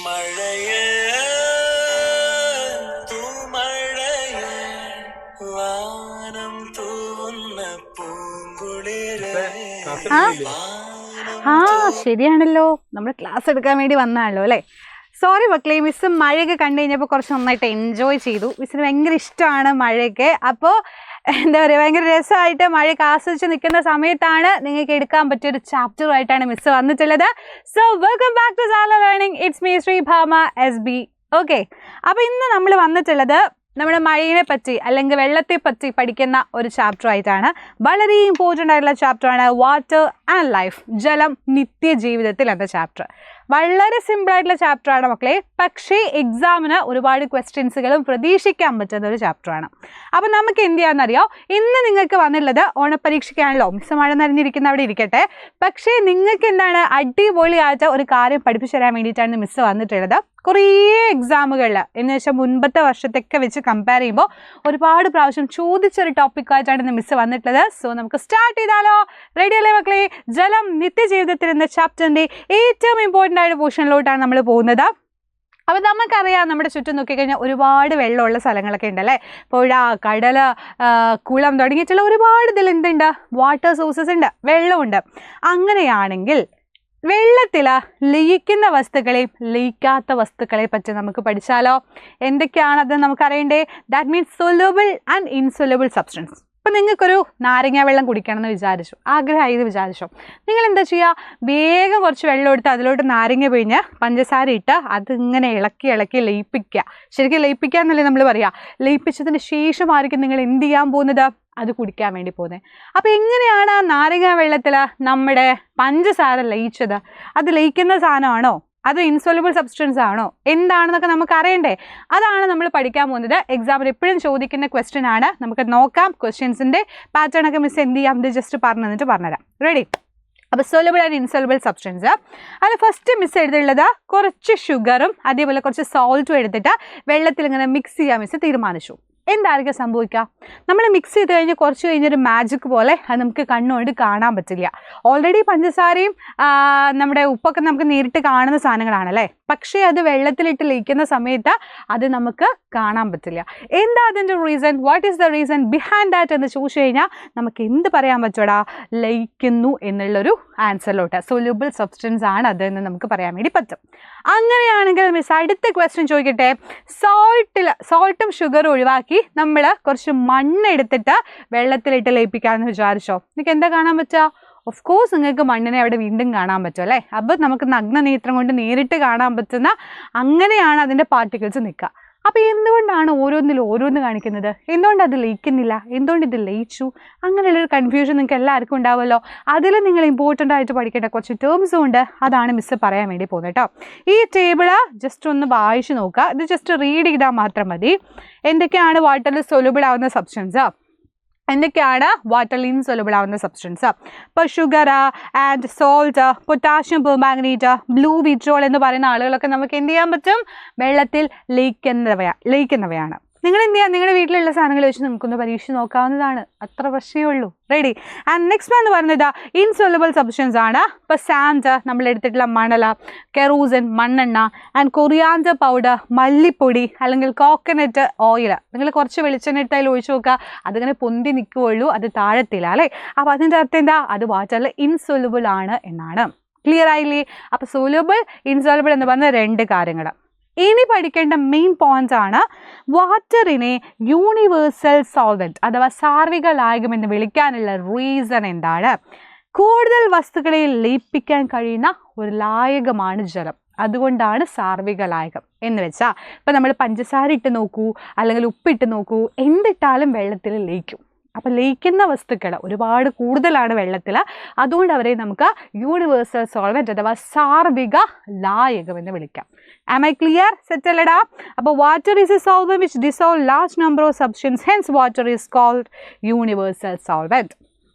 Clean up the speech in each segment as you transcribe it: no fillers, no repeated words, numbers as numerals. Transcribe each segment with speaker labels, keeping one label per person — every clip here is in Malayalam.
Speaker 1: മഴയേ തൂമഴയേ വാനം തൂവുന്ന പൂങ്കുളിരേ.
Speaker 2: ശരിയാണല്ലോ, നമ്മൾ ക്ലാസ് എടുക്കാൻ വേണ്ടി വന്നാണല്ലോ അല്ലേ. സോറി മക്കളെ, മിസ് മഴയൊക്കെ കണ്ടു കഴിഞ്ഞപ്പോൾ കുറച്ച് നന്നായിട്ട് എൻജോയ് ചെയ്തു. മിസ്സിന് ഭയങ്കര ഇഷ്ടമാണ് മഴയൊക്കെ. അപ്പോൾ എന്താ പറയുക, ഭയങ്കര രസമായിട്ട് മഴയൊക്കെ ആസ്വദിച്ച് നിൽക്കുന്ന സമയത്താണ് നിങ്ങൾക്ക് എടുക്കാൻ പറ്റിയൊരു ചാപ്റ്ററുമായിട്ടാണ് മിസ് വന്നിട്ടുള്ളത്. So welcome back to Sala learning. It's me Sreebhama SB. Okay, അപ്പോൾ ഇന്ന് നമ്മൾ വന്നിട്ടുള്ളത് നമ്മുടെ മഴയെ പറ്റി അല്ലെങ്കിൽ വെള്ളത്തെ പറ്റി പഠിക്കുന്ന ഒരു ചാപ്റ്റർ ആയിട്ടാണ്. വളരെ ഇമ്പോർട്ടൻ്റ് ആയിട്ടുള്ള ചാപ്റ്ററാണ് വാട്ടർ ആൻഡ് ലൈഫ്, ജലം നിത്യജീവിതത്തിൽ എന്ന ചാപ്റ്റർ. വളരെ സിമ്പിളായിട്ടുള്ള ചാപ്റ്ററാണ് മക്കളെ, പക്ഷേ എക്സാമിന് ഒരുപാട് ക്വസ്റ്റ്യൻസുകളും പ്രതീക്ഷിക്കാൻ പറ്റുന്ന ഒരു ചാപ്റ്ററാണ്. അപ്പം നമുക്ക് എന്ത് ചെയ്യാമെന്നറിയോ, ഇന്ന് നിങ്ങൾക്ക് വന്നിട്ടുള്ളത് ഓണപ്പരീക്ഷയ്ക്കാണല്ലോ. മിസ് മഴ നനഞ്ഞിരിക്കുന്ന അവിടെ ഇരിക്കട്ടെ, പക്ഷേ നിങ്ങൾക്ക് എന്താണ് അടിപൊളിയായിട്ട് ഒരു കാര്യം പഠിപ്പിച്ചു തരാൻ വേണ്ടിയിട്ടാണ് മിസ് വന്നിട്ടുള്ളത്. കുറേ എക്സാമുകളിൽ എന്ന് വെച്ചാൽ മുൻപത്തെ വർഷത്തൊക്കെ വെച്ച് കമ്പയർ ചെയ്യുമ്പോൾ ഒരുപാട് പ്രാവശ്യം ചോദിച്ചൊരു ടോപ്പിക്കായിട്ടാണ് ഇന്ന് മിസ് വന്നിട്ടുള്ളത്. സോ നമുക്ക് സ്റ്റാർട്ട് ചെയ്താലോ? റെഡി അല്ലേ മക്കളെ? ജലം നിത്യജീവിതത്തിൽ എന്ന ചാപ്റ്ററിൻ്റെ ഏറ്റവും ഇമ്പോർട്ടൻ്റ് ആയ പോർഷനിലോട്ടാണ് നമ്മൾ പോകുന്നത്. അപ്പോൾ നമുക്കറിയാം, നമ്മുടെ ചുറ്റും നോക്കിക്കഴിഞ്ഞാൽ ഒരുപാട് വെള്ളമുള്ള സ്ഥലങ്ങളൊക്കെ ഉണ്ടല്ലേ. പുഴ, കടൽ, കുളം തുടങ്ങിയിട്ടുള്ള ഒരുപാട് ഇതിൽ എന്തുണ്ട്, വാട്ടർ സോഴ്സസ് ഉണ്ട്, വെള്ളമുണ്ട്. അങ്ങനെയാണെങ്കിൽ വെള്ളത്തിൽ ലയിക്കുന്ന വസ്തുക്കളെയും ലയിക്കാത്ത വസ്തുക്കളെ പറ്റി നമുക്ക് പഠിച്ചാലോ? എന്തൊക്കെയാണത് നമുക്കറിയണ്ടേ? That means soluble and insoluble substance. ഇപ്പം നിങ്ങൾക്കൊരു നാരങ്ങ വെള്ളം കുടിക്കണം എന്ന് വിചാരിച്ചു, ആഗ്രഹമായി എന്ന് വിചാരിച്ചു. നിങ്ങൾ എന്താ ചെയ്യുക? വേഗം കുറച്ച് വെള്ളം എടുത്ത് അതിലോട്ട് നാരങ്ങ പിഴിഞ്ഞ് പഞ്ചസാര ഇട്ട് അതിങ്ങനെ ഇളക്കി ഇളക്കി ലയിപ്പിക്കുക. ശരിക്കും ലയിപ്പിക്കുക എന്നല്ലേ നമ്മൾ പറയുക. ലയിപ്പിച്ചതിന് ശേഷമായിരിക്കും നിങ്ങൾ എന്ത് ചെയ്യാൻ പോകുന്നത്? അത് കുടിക്കാൻ വേണ്ടി പോകുന്നത്. അപ്പോൾ എങ്ങനെയാണ് ആ നാരങ്ങ വെള്ളത്തിൽ നമ്മുടെ പഞ്ചസാര ലയിച്ചത്? അത് ലയിക്കുന്ന സാധനമാണോ അത് ഇൻസൊല്യൂബിൾ സബ്സ്റ്റൻസ് ആണോ എന്താണെന്നൊക്കെ നമുക്ക് അറിയണ്ടേ? അതാണ് നമ്മൾ പഠിക്കാൻ പോകുന്നത്. എക്സാമിന് എപ്പോഴും ചോദിക്കുന്ന ക്വസ്റ്റ്യൻ ആണ്. നമുക്ക് നോക്കാം ക്വസ്റ്റ്യൻസിൻ്റെ പാറ്റേൺ ഒക്കെ മിസ് എന്ത് ചെയ്യാം, ഇത് ജസ്റ്റ് പറഞ്ഞുതരാം. റെഡി? അപ്പോൾ സൊല്യൂബിൾ ആൻഡ് ഇൻസൊല്യൂബിൾ സബ്സ്റ്റൻസ്, അത് ഫസ്റ്റ് മിസ് എഴുതിയുള്ളത് കുറച്ച് ഷുഗറും അതേപോലെ കുറച്ച് സോൾട്ടും എടുത്തിട്ട് വെള്ളത്തിൽ ഇങ്ങനെ മിക്സ് ചെയ്യാൻ മിസ് തീരുമാനിച്ചു. എന്തായിരിക്കും സംഭവിക്കുക? നമ്മൾ മിക്സ് ചെയ്ത് കഴിഞ്ഞ് കുറച്ച് കഴിഞ്ഞൊരു മാജിക് പോലെ അത് നമുക്ക് കണ്ണുകൊണ്ട് കാണാൻ പറ്റില്ല. ഓൾറെഡി പഞ്ചസാരയും നമ്മുടെ ഉപ്പൊക്കെ നമുക്ക് നേരിട്ട് കാണുന്ന സാധനങ്ങളാണല്ലേ. പക്ഷേ അത് വെള്ളത്തിലിട്ട് ലയിക്കുന്ന സമയത്ത് അത് നമുക്ക് കാണാൻ പറ്റില്ല. എന്താ അതിൻ്റെ reason? What is the reason behind that എന്ന് ചോദിച്ചു കഴിഞ്ഞാൽ നമുക്ക് എന്ത് പറയാൻ പറ്റൂടാ? ലയിക്കുന്നു എന്നുള്ളൊരു ആൻസറിലോട്ട് സൊല്യൂബിൾ സബ്സ്റ്റൻസ് ആണ് അതെന്ന് നമുക്ക് പറയാൻ വേണ്ടി പറ്റും. അങ്ങനെയാണെങ്കിൽ മിസ് അടുത്ത ക്വസ്റ്റ്യൻ ചോദിക്കട്ടെ. സോൾട്ടും ഷുഗറും ഒഴിവാക്കി നമ്മൾ കുറച്ച് മണ്ണ് എടുത്തിട്ട് വെള്ളത്തിലിട്ട് ലയിപ്പിക്കാമെന്ന് വിചാരിച്ചോ? നിങ്ങൾക്ക് എന്താ കാണാൻ പറ്റുക? ഓഫ് കോഴ്സ് നിങ്ങൾക്ക് മണ്ണിനെ അവിടെ വീണ്ടും കാണാൻ പറ്റും അല്ലേ. അപ്പോൾ നമുക്ക് നഗ്നനേത്രം കൊണ്ട് നേരിട്ട് കാണാൻ പറ്റുന്ന അങ്ങനെയാണ് അതിൻ്റെ പാർട്ടിക്കിൾസ് നിൽക്കുക. അപ്പോൾ എന്തുകൊണ്ടാണ് ഓരോന്ന് കാണിക്കുന്നത്? എന്തുകൊണ്ട് അത് ലയിക്കുന്നില്ല? എന്തുകൊണ്ട് ഇത് ലയിച്ചു? അങ്ങനെയുള്ളൊരു കൺഫ്യൂഷൻ നിങ്ങൾക്ക് എല്ലാവർക്കും ഉണ്ടാവുമല്ലോ. അതിൽ നിങ്ങൾ ഇമ്പോർട്ടൻ്റ് ആയിട്ട് പഠിക്കേണ്ട കുറച്ച് ടേംസും ഉണ്ട്. അതാണ് മിസ് പറയാൻ വേണ്ടി പോകുന്നത് കേട്ടോ. ഈ ടേബിള് ജസ്റ്റ് ഒന്ന് വായിച്ച് നോക്കുക. ഇത് ജസ്റ്റ് റീഡ് ചെയ്താൽ മാത്രം മതി. എന്തൊക്കെയാണ് വാട്ടറിൽ സൊല്യൂബിൾ ആവുന്ന സബ്സ്റ്റൻസ്, എന്തൊക്കെയാണ് വാട്ടറിൽ ഇൻസൊല്യൂബിൾ ആവുന്ന സബ്സ്റ്റൻസ്. ഇപ്പോൾ sugar and salt, potassium permanganate, blue vitriol എന്ന് പറയുന്ന ആളുകളൊക്കെ നമുക്ക് എന്ത് ചെയ്യാൻ പറ്റും? വെള്ളത്തിൽ ലയിക്കുന്നവയാണ്. നിങ്ങൾ എന്ത് ചെയ്യുക? നിങ്ങളുടെ വീട്ടിലുള്ള സാധനങ്ങൾ വെച്ച് നമുക്കൊന്ന് പരീക്ഷിച്ച് നോക്കാവുന്നതാണ്. അത്ര പ്രശ്നമേ ഉള്ളൂ. റെഡി? ആൻഡ് നെക്സ്റ്റ് എന്ന് പറയുന്നത് ഇൻസൊല്യൂബിൾ സബ്സ്റ്റൻസ് ആണ്. ഇപ്പോൾ സാൻഡ്, നമ്മൾ എടുത്തിട്ടുള്ള മണൽ, കെറൂസിൻ മണ്ണെണ്ണ, ആൻഡ് കൊറിയാൻഡർ പൗഡർ മല്ലിപ്പൊടി, അല്ലെങ്കിൽ കോക്കനട്ട് ഓയിൽ. നിങ്ങൾ കുറച്ച് വെളിച്ചെണ്ണ ഇട്ട് അതിൽ ഒഴിച്ച് നോക്കുക, അതിങ്ങനെ പൊന്തി നിൽക്കുകയുള്ളൂ, അത് താഴത്തില്ല അല്ലേ. അപ്പോൾ അതിൻ്റെ അർത്ഥം എന്താ? അത് വാട്ടറിൽ ഇൻസൊല്യൂബിൾ ആണ് എന്നാണ്. ക്ലിയർ ആയില്ലേ? അപ്പോൾ സൊല്യൂബിൾ ഇൻസൊല്യൂബിൾ എന്ന് പറഞ്ഞ രണ്ട് കാര്യങ്ങൾ. ഇനി പഠിക്കേണ്ട മെയിൻ പോയിന്റ് ആണ് വാട്ടറിനെ യൂണിവേഴ്സൽ സോൾവെന്റ് അഥവാ സാർവിക ലായകം എന്ന് വിളിക്കാനുള്ള റീസൺ എന്താണ്? കൂടുതൽ വസ്തുക്കളെ ലയിപ്പിക്കാൻ കഴിയുന്ന ഒരു ലായകമാണ് ജലം. അതുകൊണ്ടാണ് സാർവിക ലായകം എന്ന് വെച്ചാൽ, ഇപ്പം നമ്മൾ പഞ്ചസാര ഇട്ട് നോക്കൂ അല്ലെങ്കിൽ ഉപ്പിട്ട് നോക്കൂ, എന്തിട്ടാലും വെള്ളത്തിൽ ലയിക്കും. അപ്പോൾ ലയിക്കുന്ന വസ്തുക്കൾ ഒരുപാട് കൂടുതലാണ് വെള്ളത്തിൽ. അതുകൊണ്ട് അവരെ നമുക്ക് യൂണിവേഴ്സൽ സോൾവെന്റ് അഥവാ സാർവിക ലായകം എന്ന് വിളിക്കാം. Am I clear? സെറ്റല്ലടാ? അപ്പോൾ water is a solvent which dissolve large number of substance, hence water is called universal solvent.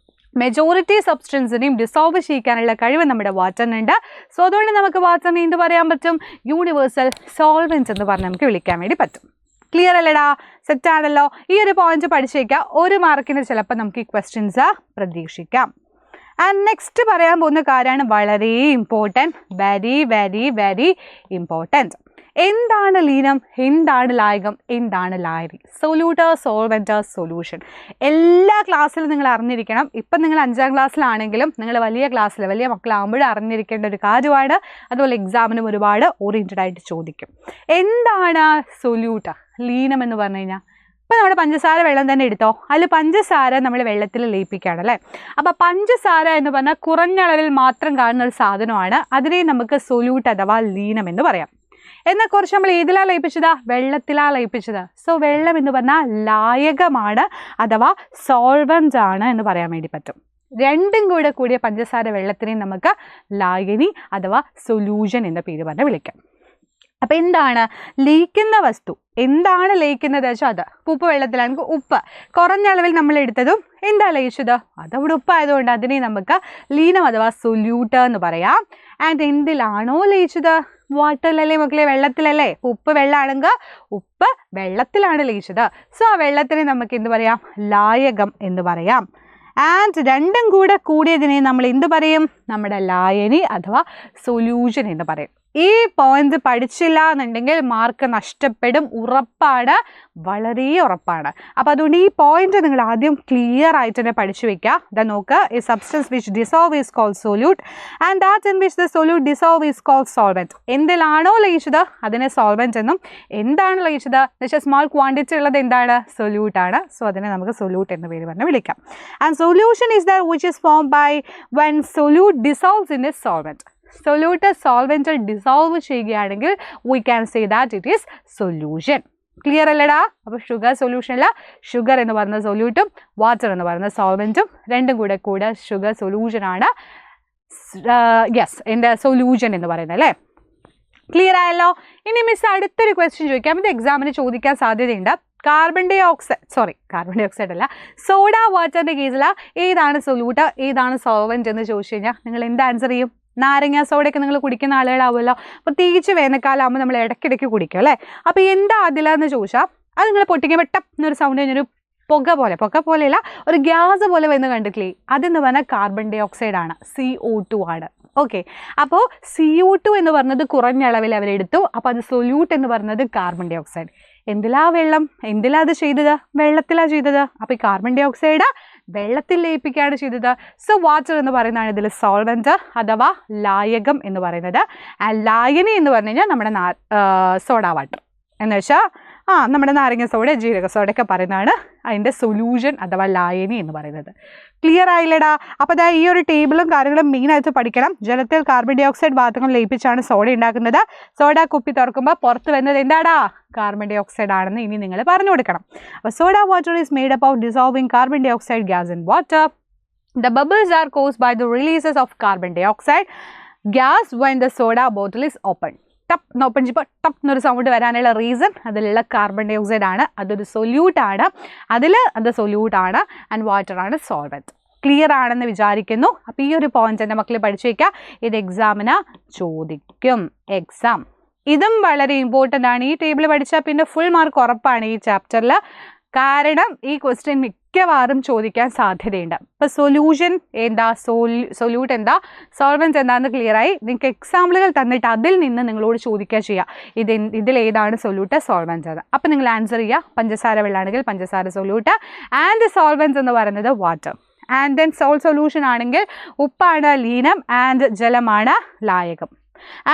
Speaker 2: Majority സബ്സ്റ്റൻസിനെയും ഡിസോൾവ് ചെയ്യിക്കാനുള്ള കഴിവ് നമ്മുടെ വാട്ടറിനുണ്ട്. സോ അതുകൊണ്ട് നമുക്ക് വാട്ടറിനെ എന്ത് പറയാൻ പറ്റും? യൂണിവേഴ്സൽ സോൾവെന്റ് എന്ന് പറഞ്ഞ് നമുക്ക് വിളിക്കാൻ വേണ്ടി പറ്റും. ക്ലിയർ അല്ലേടാ? സെറ്റാണല്ലോ? ഈ ഒരു പോയിന്റ് പഠിച്ചേക്കാം. 1 മാർക്കിന് ചിലപ്പോൾ നമുക്ക് ഈ ക്വസ്റ്റ്യൻസ് പ്രതീക്ഷിക്കാം. ആൻഡ് നെക്സ്റ്റ് പറയാൻ പോകുന്ന കാര്യമാണ് വളരെ important, very very very important. എന്താണ് ലീനം, എന്താണ് ലായകം, എന്താണ് ലായനി? Solute, solvent, solution. എല്ലാ ക്ലാസ്സിലും നിങ്ങൾ അറിഞ്ഞിരിക്കണം. ഇപ്പം നിങ്ങൾ 5ാം ക്ലാസ്സിലാണെങ്കിലും നിങ്ങൾ വലിയ ക്ലാസ്സിൽ വലിയ മക്കളാകുമ്പോഴും അറിഞ്ഞിരിക്കേണ്ട ഒരു കാര്യമാണ്. അതുപോലെ എക്സാമിനും ഒരുപാട് ഓറിയൻറ്റഡ് ആയിട്ട് ചോദിക്കും. എന്താണ് സൊല്യൂട്ട്, ലീനം എന്ന് പറഞ്ഞു കഴിഞ്ഞാൽ? ഇപ്പം നമ്മുടെ പഞ്ചസാര വെള്ളം തന്നെ എടുത്തോ, അതിൽ പഞ്ചസാര നമ്മൾ വെള്ളത്തിൽ ലയിപ്പിക്കുകയാണ് അല്ലേ. അപ്പോൾ പഞ്ചസാര എന്ന് പറഞ്ഞാൽ കുറഞ്ഞ അളവിൽ മാത്രം കാണുന്ന ഒരു സാധനമാണ്. അതിനെ നമുക്ക് സൊല്യൂട്ട് അഥവാ ലീനം എന്ന് പറയാം. എന്നാൽ കുറച്ച് നമ്മൾ ഏതിലാണ് ലയിപ്പിച്ചത്? വെള്ളത്തിലാണ് ലയിപ്പിച്ചത്. സോ വെള്ളം എന്ന് പറഞ്ഞാൽ ലായകമാണ് അഥവാ സോൾവെൻ്റ് ആണ് എന്ന് പറയാൻ വേണ്ടി പറ്റും. രണ്ടും കൂടെ കൂടിയ പഞ്ചസാര വെള്ളത്തിനെ നമുക്ക് ലായനി അഥവാ സൊല്യൂഷൻ എന്ന പേര് പറഞ്ഞ് വിളിക്കാം. അപ്പം എന്താണ് ലയിക്കുന്ന വസ്തു? എന്താണ് ലയിക്കുന്നത് വെച്ചാൽ അത് ഉപ്പ് വെള്ളത്തിലാണെങ്കിൽ ഉപ്പ് കുറഞ്ഞ അളവിൽ നമ്മൾ എടുത്തതും എന്താ ലയിച്ചത്? അതവിടെ ഉപ്പായതുകൊണ്ട് അതിനെ നമുക്ക് ലീനം അഥവാ സൊല്യൂട്ട് എന്ന് പറയാം. ആൻഡ് എന്തിലാണോ ലയിച്ചത്? വാട്ടറിലല്ലേ മക്കളെ, വെള്ളത്തിലല്ലേ. ഉപ്പ് വെള്ളമാണെങ്കിൽ ഉപ്പ് വെള്ളത്തിലാണ് ലയിച്ചത്. സോ ആ വെള്ളത്തിനെ നമുക്ക് എന്ത് പറയാം? ലായകം എന്ന് പറയാം. ആൻഡ് രണ്ടും കൂടെ കൂടിയതിനെ നമ്മൾ എന്ത് പറയും? നമ്മുടെ ലായനി അഥവാ സൊല്യൂഷൻ എന്ന് പറയും. ഈ പോയിന്റ് പഠിച്ചില്ല എന്നുണ്ടെങ്കിൽ മാർക്ക് നഷ്ടപ്പെടും, ഉറപ്പാണ്, വളരെ ഉറപ്പാണ്. അപ്പോൾ അതുകൊണ്ട് ഈ പോയിന്റ് നിങ്ങൾ ആദ്യം ക്ലിയർ ആയിട്ട് തന്നെ പഠിച്ചു വെക്കുക. ഇതാ നോക്കുക, a substance which dissolve is called solute and that in which the solute dissolve is called solvent. എന്തിലാണോ ലയിച്ചത് അതിനെ സോൾവെന്റ് എന്നും, എന്താണ് ലയിച്ചത് എന്ന് വെച്ചാൽ സ്മോൾ ക്വാണ്ടിറ്റി ഉള്ളത് എന്താണ്? സൊല്യൂട്ട് ആണ്. സോ അതിനെ നമുക്ക് സൊല്യൂട്ട് എന്ന പേര് പറഞ്ഞ് വിളിക്കാം. And solution is that which is form by when solute dissolves in a solvent. Solute സോൾവെന്റിൽ ഡിസോൾവ് ചെയ്യുകയാണെങ്കിൽ we can say that it is solution. Clear അല്ലടാ? അപ്പോൾ ഷുഗർ സൊല്യൂഷനിൽ ഷുഗർ എന്ന് പറയുന്ന സൊല്യൂട്ടും വാട്ടർ എന്ന് പറയുന്ന സോൾവെന്റും രണ്ടും കൂടെ ഷുഗർ സൊല്യൂഷനാണ്. യെസ്, എൻ്റെ സൊല്യൂഷൻ എന്ന് പറയുന്നത് അല്ലേ. ക്ലിയർ ആയല്ലോ? ഇനി മിസ് അടുത്തൊരു ക്വസ്റ്റ്യൻ ചോദിക്കാം. ഇത് എക്സാമിന് ചോദിക്കാൻ സാധ്യതയുണ്ട്. കാർബൺ ഡൈ ഓക്സൈഡ് അല്ല, സോഡ വാട്ടറിൻ്റെ കേസിൽ ഏതാണ് സൊല്യൂട്ട്, ഏതാണ് സോൾവെന്റ് എന്ന് ചോദിച്ചു കഴിഞ്ഞാൽ നിങ്ങൾ എന്ത് ആൻസർ ചെയ്യും? നാരങ്ങ സോഡയൊക്കെ നിങ്ങൾ കുടിക്കുന്ന ആളുകളാവുമല്ലോ. പ്രത്യേകിച്ച് വേനൽക്കാലമാകുമ്പോൾ നമ്മൾ ഇടയ്ക്കിടയ്ക്ക് കുടിക്കും അല്ലേ. അപ്പോൾ എന്താ അതിലെന്ന് ചോദിച്ചാൽ അത് നിങ്ങൾ പൊട്ടിക്കുമ്പോൾ പെട്ടെന്ന് എന്നൊരു സൗണ്ട് കഴിഞ്ഞൊരു പുക പോലെയല്ല, ഒരു ഗ്യാസ് പോലെ വന്ന് കണ്ടിട്ടില്ലേ? അതെന്ന് പറഞ്ഞാൽ കാർബൺ ഡൈ ഓക്സൈഡ് ആണ്, CO2 ആണ്. ഓക്കെ, അപ്പോൾ CO2 എന്ന് പറഞ്ഞത് കുറഞ്ഞ അളവിൽ അവരെടുത്തു. അപ്പോൾ അത് സൊല്യൂട്ട് എന്ന് പറഞ്ഞത് കാർബൺ ഡൈ ഓക്സൈഡ്. എന്തിലാ വെള്ളം, എന്തിലാ അത് ചെയ്തത്? വെള്ളത്തിലാണ് ചെയ്തത്. അപ്പോൾ ഈ കാർബൺ ഡൈ ഓക്സൈഡ് വെള്ളത്തിൽ ലയിപ്പിക്കുകയാണ് ചെയ്തത്. സോ വാട്ടർ എന്ന് പറയുന്നതാണ് ഇതിൽ സോൾവെന്റ് അഥവാ ലായകം എന്ന് പറയുന്നത്. ലായനി എന്ന് പറഞ്ഞു കഴിഞ്ഞാൽ നമ്മുടെ സോഡ വാട്ടർ എന്ന് വെച്ചാൽ നമ്മുടെ നാരങ്ങ സോഡ, ജീരക സോഡ ഒക്കെ പറയുന്നതാണ് അതിൻ്റെ സൊല്യൂഷൻ അഥവാ ലായനി എന്ന് പറയുന്നത്. ക്ലിയർ ആയില്ലടാ? അപ്പോൾ അതാ ഈ ഒരു ടേബിളും കാര്യങ്ങളും മെയിനായിട്ട് പഠിക്കണം. ജലത്തിൽ കാർബൺ ഡൈ ഓക്സൈഡ് വാതകം ലയിപ്പിച്ചാണ് സോഡ ഉണ്ടാക്കുന്നത്. സോഡ കുപ്പി തുറക്കുമ്പോൾ പുറത്ത് വരുന്നത് എന്താടാ? കാർബൺ ഡൈ ഓക്സൈഡ് ആണെന്ന് ഇനി നിങ്ങൾ പറഞ്ഞു കൊടുക്കണം. അപ്പോൾ soda water is made up of dissolving carbon dioxide gas in water. The bubbles are caused by the releases of carbon dioxide gas when the soda bottle is opened. ടപ്പ് എന്ന് ഓപ്പൺ ചെയ്യുമ്പോൾ ടപ്പ് എന്നൊരു സൗണ്ട് വരാനുള്ള റീസൺ അതിലുള്ള കാർബൺ ഡൈ ഓക്സൈഡ് ആണ്. അതൊരു സൊല്യൂട്ടാണ്. അത് സൊല്യൂട്ടാണ് ആൻഡ് വാട്ടർ ആണ് സോൾവെന്റ്. ക്ലിയർ ആണെന്ന് വിചാരിക്കുന്നു. അപ്പോൾ ഈ ഒരു പോയിന്റ് എൻ്റെ മക്കൾ പഠിച്ചു വയ്ക്കുക. ഇത് എക്സാമിന് ചോദിക്കും. ഇതും വളരെ ഇമ്പോർട്ടൻ്റ് ആണ്. ഈ ടേബിൾ പഠിച്ചാൽ പിന്നെ ഫുൾ മാർക്ക് ഉറപ്പാണ് ഈ ചാപ്റ്ററിൽ. കാരണം ഈ ക്വസ്റ്റ്യൻ മിക്കവാറും ചോദിക്കാൻ സാധ്യതയുണ്ട്. ഇപ്പോൾ സൊല്യൂഷൻ എന്താ, സൊല്യൂട്ട് എന്താ, സോൾവെൻസ് എന്താണെന്ന് ക്ലിയറായി. നിങ്ങൾക്ക് എക്സാമ്പിളുകൾ തന്നിട്ട് അതിൽ നിന്ന് നിങ്ങളോട് ചോദിക്കുക ചെയ്യുക ഇതിലേതാണ് സൊല്യൂട്ട്, സോൾവെൻസ് ആണ്. അപ്പോൾ നിങ്ങൾ ആൻസർ ചെയ്യുക. പഞ്ചസാര വെള്ളമാണെങ്കിൽ പഞ്ചസാര സൊല്യൂട്ട് ആൻഡ് സോൾവെൻസ് എന്ന് പറയുന്നത് വാട്ടർ. ആൻഡ് ദെൻ സൊല്യൂഷൻ ആണെങ്കിൽ ഉപ്പാണ് ലീനം ആൻഡ് ജലമാണ് ലായകം.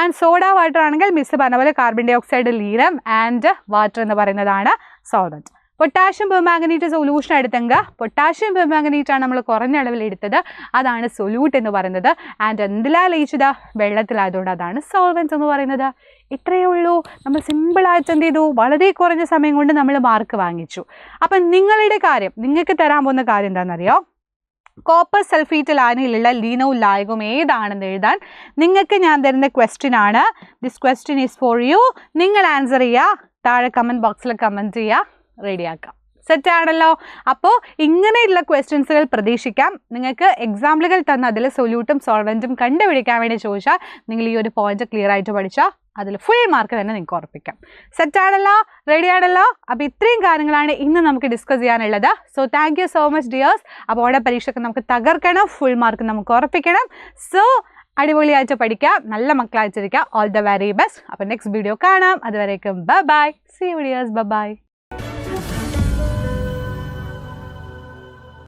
Speaker 2: ആൻഡ് സോഡ വാട്ടർ ആണെങ്കിൽ മിസ് പറഞ്ഞ പോലെ കാർബൺ ഡൈ ഓക്സൈഡ് ലീനം ആൻഡ് വാട്ടർ എന്ന് പറയുന്നതാണ് സോൾവെന്റ്. പൊട്ടാഷ്യം പെർമാംഗനേറ്റ് സൊല്യൂഷൻ എടുത്തെങ്കിൽ പൊട്ടാഷ്യം പെർമാംഗനേറ്റ് ആണ് നമ്മൾ കുറഞ്ഞ അളവിൽ എടുത്തത്. അതാണ് സൊല്യൂട്ട് എന്ന് പറയുന്നത്. ആൻഡ് എന്തിലാണ് ലയിച്ചത്? വെള്ളത്തിലായതുകൊണ്ട് അതാണ് സോൾവെന്റ് എന്ന് പറയുന്നത്. ഇത്രയേ ഉള്ളൂ. നമ്മൾ സിമ്പിളായിട്ട് എന്ത് ചെയ്തു? വളരെ കുറഞ്ഞ സമയം കൊണ്ട് നമ്മൾ മാർക്ക് വാങ്ങിച്ചു. അപ്പം നിങ്ങളുടെ കാര്യം, നിങ്ങൾക്ക് തരാൻ പോകുന്ന കാര്യം എന്താണെന്നറിയോ? കോപ്പർ സൾഫേറ്റ് ലായനിയിലുള്ള ലീനവും ലായകവും ഏതാണെന്ന് എഴുതാൻ നിങ്ങൾക്ക് ഞാൻ തരുന്ന ക്വസ്റ്റ്യൻ ആണ്. This question is for you. നിങ്ങൾ ആൻസർ ചെയ്യുക. താഴെ കമൻറ്റ് ബോക്സിൽ കമൻറ്റ് ചെയ്യുക. റെഡിയാക്കാം. സെറ്റാണല്ലോ? അപ്പോൾ ഇങ്ങനെയുള്ള ക്വസ്റ്റ്യൻസുകൾ പ്രതീക്ഷിക്കാം. നിങ്ങൾക്ക് എക്സാമ്പിളുകൾ തന്ന അതിൽ സൊല്യൂട്ടും സോൾവെൻറ്റും കണ്ടുപിടിക്കാൻ വേണ്ടി ചോദിച്ചാൽ നിങ്ങൾ ഈ ഒരു പോയിന്റ് ക്ലിയർ ആയിട്ട് പഠിച്ചാൽ അതിൽ ഫുൾ മാർക്ക് തന്നെ നിങ്ങൾക്ക് ഉറപ്പിക്കാം. സെറ്റാണല്ലോ, റെഡി ആണല്ലോ? അപ്പോൾ ഇത്രയും കാര്യങ്ങളാണ് ഇന്ന് നമുക്ക് ഡിസ്കസ് ചെയ്യാനുള്ളത്. So thank you so much dears. അപ്പോൾ ഓരോ പരീക്ഷയ്ക്ക് നമുക്ക് തകർക്കണം, ഫുൾ മാർക്ക് നമുക്ക് ഉറപ്പിക്കണം. സോ അടിപൊളിയായിട്ട് പഠിക്കുക, നല്ല മക്കളായിട്ടിരിക്കുക. All the very best. അപ്പോൾ നെക്സ്റ്റ് വീഡിയോ കാണാം. അതുവരേക്കും bye bye. See you dears. Bye by.